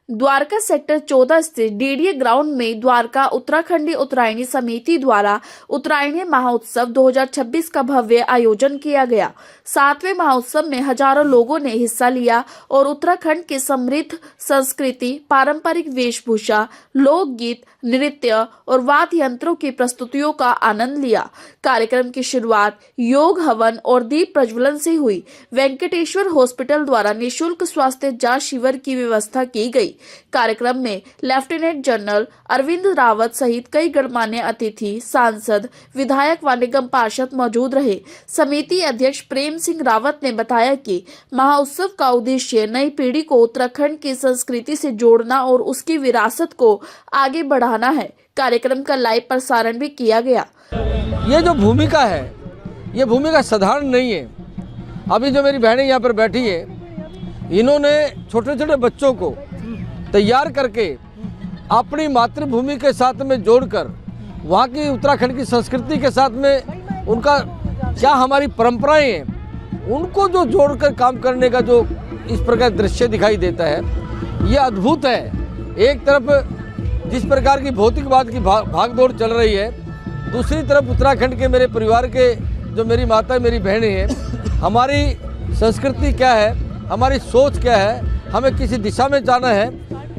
Dwarka sector 14 स्थित DDA ground में द्वारका उत्तराखंडी उत्तरायणी समिति द्वारा उत्तरायणी महोत्सव 2026 का भव्य आयोजन किया गया। 7वें महोत्सव में हजारों लोगों ने हिस्सा लिया और उत्तराखंड की समृद्ध संस्कृति, पारंपरिक वेशभूषा, लोकगीत, नृत्य और वाद्य यंत्रों की प्रस्तुतियों का आनंद लिया। कार्यक्रम की शुरुआत योग हवन और दीप प्रज्वलन से हुई। वेंकटेश्वर हॉस्पिटल द्वारा निःशुल्क स्वास्थ्य जांच शिविर की व्यवस्था की गई। कार्यक्रम में लेफ्टिनेंट जनरल अरविंद रावत सहित कई गणमान्य अतिथि, सांसद, विधायक व निगम पार्षद मौजूद रहे। समिति अध्यक्ष प्रेम सिंह रावत ने बताया कि महोत्सव का उद्देश्य नई पीढ़ी को उत्तराखंड की संस्कृति से जोड़ना और उसकी विरासत को आगे बढ़ाना है। कार्यक्रम का लाइव प्रसारण भी किया गया। ये जो भूमिका है, ये भूमिका साधारण नहीं है। अभी जो मेरी बहनें यहाँ पर बैठी है, इन्होंने छोटे छोटे बच्चों को तैयार करके अपनी मातृभूमि के साथ में जोड़कर वहाँ की उत्तराखंड की संस्कृति के साथ में उनका क्या हमारी परंपराएं हैं, उनको जो जोड़कर काम करने का जो इस प्रकार दृश्य दिखाई देता है, ये अद्भुत है। एक तरफ जिस प्रकार की भौतिकवाद की भागदौड़ चल रही है, दूसरी तरफ उत्तराखंड के मेरे परिवार के जो मेरी माता, मेरी बहनें हैं, हमारी संस्कृति क्या है, हमारी सोच क्या है, हमें किसी दिशा में जाना है,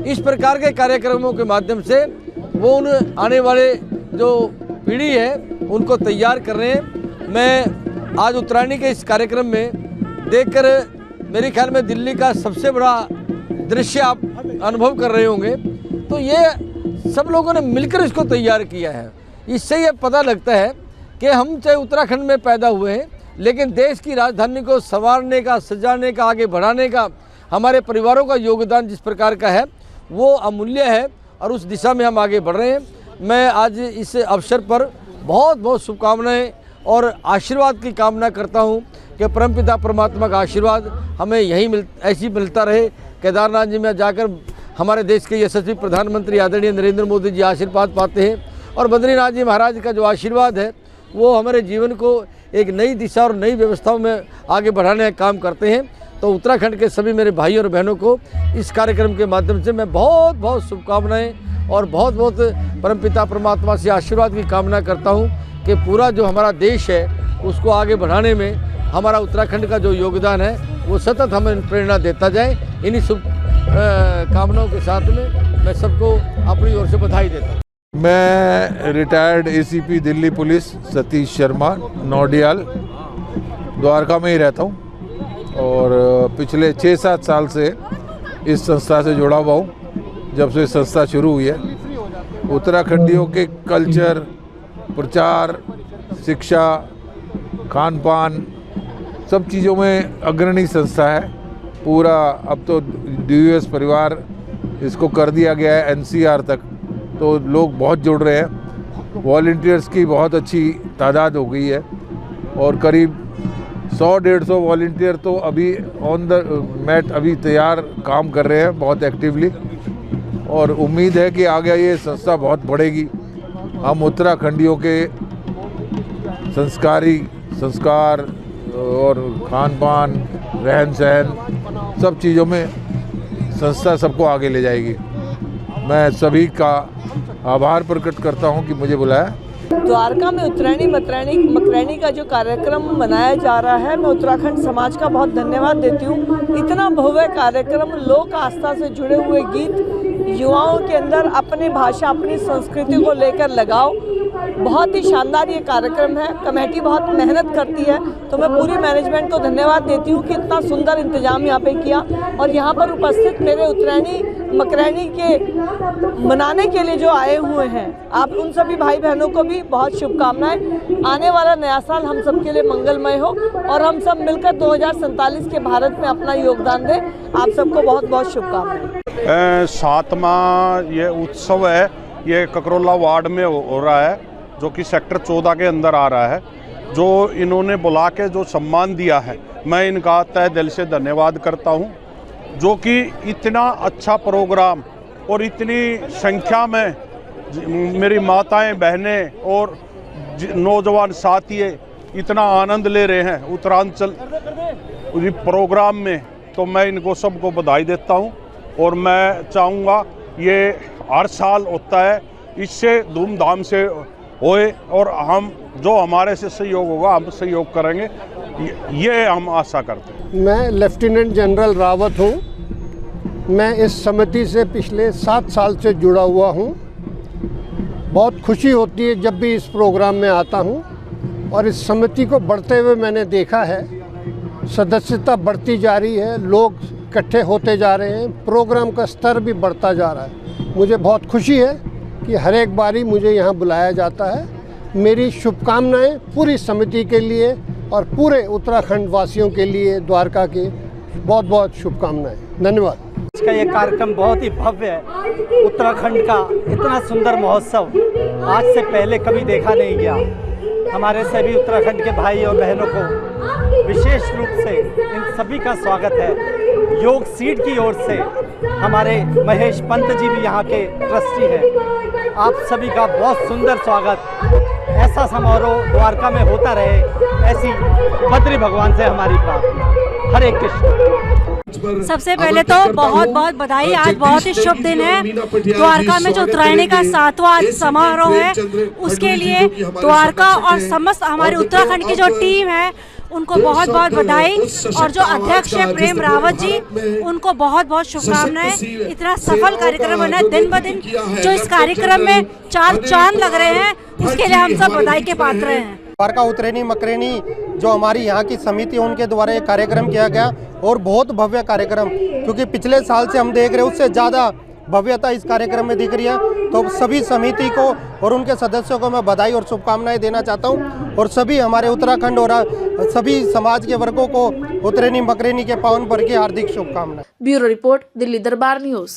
इस प्रकार के कार्यक्रमों के माध्यम से वो उन आने वाले जो पीढ़ी है उनको तैयार कर रहे हैं। मैं आज उत्तरायणी के इस कार्यक्रम में देखकर मेरे ख्याल में दिल्ली का सबसे बड़ा दृश्य आप अनुभव कर रहे होंगे। तो ये सब लोगों ने मिलकर इसको तैयार किया है। इससे ये पता लगता है कि हम चाहे उत्तराखंड में पैदा हुए हैं, लेकिन देश की राजधानी को संवारने का, सजाने का, आगे बढ़ाने का हमारे परिवारों का योगदान जिस प्रकार का है वो अमूल्य है और उस दिशा में हम आगे बढ़ रहे हैं। मैं आज इस अवसर पर बहुत बहुत शुभकामनाएं और आशीर्वाद की कामना करता हूं कि परमपिता परमात्मा का आशीर्वाद हमें ऐसी मिलता रहे। केदारनाथ जी में जाकर हमारे देश के यशस्वी प्रधानमंत्री आदरणीय नरेंद्र मोदी जी आशीर्वाद पाते हैं और बद्रीनाथ जी महाराज का जो आशीर्वाद है वो हमारे जीवन को एक नई दिशा और नई व्यवस्थाओं में आगे बढ़ाने का काम करते हैं। तो उत्तराखंड के सभी मेरे भाई और बहनों को इस कार्यक्रम के माध्यम से मैं बहुत बहुत शुभकामनाएं और बहुत बहुत परमपिता परमात्मा से आशीर्वाद की कामना करता हूं कि पूरा जो हमारा देश है उसको आगे बढ़ाने में हमारा उत्तराखंड का जो योगदान है वो सतत हमें प्रेरणा देता जाए। इन्हीं शुभ कामनाओं के साथ में मैं सबको अपनी ओर से बधाई देता हूँ। मैं retired ACP Delhi police Satish Sharma Naudiyal Dwarka में ही रहता हूँ और पिछले 6-7 साल से इस संस्था से जुड़ा हुआ हूँ। जब से संस्था शुरू हुई है, उत्तराखंडियों के कल्चर, प्रचार, शिक्षा, खान पान सब चीज़ों में अग्रणी संस्था है। पूरा अब तो DUS परिवार इसको कर दिया गया है NCR तक, तो लोग बहुत जुड़ रहे हैं। वॉलंटियर्स की बहुत अच्छी तादाद हो गई है और करीब 100-150 वॉलंटियर तो अभी ऑन द मैट अभी तैयार काम कर रहे हैं बहुत एक्टिवली और उम्मीद है कि आगे ये संस्था बहुत बढ़ेगी। हम उत्तराखंडियों के संस्कार और खान पान, रहन सहन सब चीज़ों में संस्था सबको आगे ले जाएगी। मैं सभी का आभार प्रकट करता हूं कि मुझे बुलाया। द्वारका में उत्तरायणी मकरैनी का जो कार्यक्रम मनाया जा रहा है, मैं उत्तराखंड समाज का बहुत धन्यवाद देती हूँ। इतना भव्य कार्यक्रम, लोक आस्था से जुड़े हुए गीत, युवाओं के अंदर अपनी भाषा, अपनी संस्कृति को लेकर लगाव, बहुत ही शानदार ये कार्यक्रम है। कमेटी बहुत मेहनत करती है, तो मैं पूरी मैनेजमेंट को धन्यवाद देती हूँ कि इतना सुंदर इंतजाम यहाँ पे किया और यहाँ पर उपस्थित मेरे उत्तरायणी मकरैनी के मनाने के लिए जो आए हुए हैं, आप उन सभी भाई बहनों को भी बहुत शुभकामनाएं। आने वाला नया साल हम सब के लिए मंगलमय हो और हम सब मिलकर 2047 के भारत में अपना योगदान दें। आप सबको बहुत बहुत शुभकामनाएं। 7वां ये उत्सव है, ये ककरोला वार्ड में हो रहा है, जो कि सेक्टर 14 के अंदर आ रहा है। जो इन्होंने बुला के जो सम्मान दिया है, मैं इनका तहे दिल से धन्यवाद करता हूं। जो कि इतना अच्छा प्रोग्राम और इतनी संख्या में मेरी माताएं, बहनें और नौजवान साथी इतना आनंद ले रहे हैं उत्तरांचल प्रोग्राम में, तो मैं इनको सबको बधाई देता हूं। और मैं चाहूँगा ये हर साल होता है, इससे धूमधाम से होए और हम जो हमारे से सहयोग होगा हम सहयोग करेंगे, ये हम आशा करते हैं। मैं लेफ्टिनेंट जनरल रावत हूँ। मैं इस समिति से पिछले 7 साल से जुड़ा हुआ हूँ। बहुत खुशी होती है जब भी इस प्रोग्राम में आता हूँ और इस समिति को बढ़ते हुए मैंने देखा है। सदस्यता बढ़ती जा रही है, लोग इकट्ठे होते जा रहे हैं, प्रोग्राम का स्तर भी बढ़ता जा रहा है। मुझे बहुत खुशी है कि हर एक बारी मुझे यहाँ बुलाया जाता है। मेरी शुभकामनाएं पूरी समिति के लिए और पूरे उत्तराखंड वासियों के लिए, द्वारका के बहुत बहुत शुभकामनाएं। धन्यवाद। इसका ये कार्यक्रम बहुत ही भव्य है। उत्तराखंड का इतना सुंदर महोत्सव आज से पहले कभी देखा नहीं गया। हमारे सभी उत्तराखंड के भाई और बहनों को विशेष रूप से इन सभी का स्वागत है। योग सीट की ओर से हमारे महेश पंत जी भी यहाँ के ट्रस्टी हैं। आप सभी का बहुत सुंदर स्वागत। ऐसा समारोह द्वारका में होता रहे, ऐसी बद्री भगवान से हमारी प्रार्थना। हरे कृष्ण। सबसे पहले तो बहुत बहुत बधाई। आज बहुत ही शुभ दिन है। द्वारका में जो उत्तरायणी का 7वां समारोह है, उसके लिए द्वारका और समस्त हमारे उत्तराखंड की जो टीम है उनको बहुत बहुत बधाई। और जो अध्यक्ष है प्रेम रावत जी, उनको बहुत बहुत शुभकामनाएं। इतना सफल कार्यक्रम बना है, दिन ब दिन जो इस कार्यक्रम में 4 चांद लग रहे हैं, उसके लिए हम सब बधाई के पात्र हैं। द्वारका उत्तरायणी मकरैनी जो हमारी यहाँ की समिति है, उनके द्वारा एक कार्यक्रम किया गया और बहुत भव्य कार्यक्रम, क्योंकि पिछले साल से हम देख रहे हैं उससे ज़्यादा भव्यता इस कार्यक्रम में दिख रही है। तो सभी समिति को और उनके सदस्यों को मैं बधाई और शुभकामनाएं देना चाहता हूं और सभी हमारे उत्तराखंड और सभी समाज के वर्गों को उत्तरायणी मकरैनी के पावन पर्व की हार्दिक शुभकामनाएं। ब्यूरो रिपोर्ट, दिल्ली दरबार न्यूज।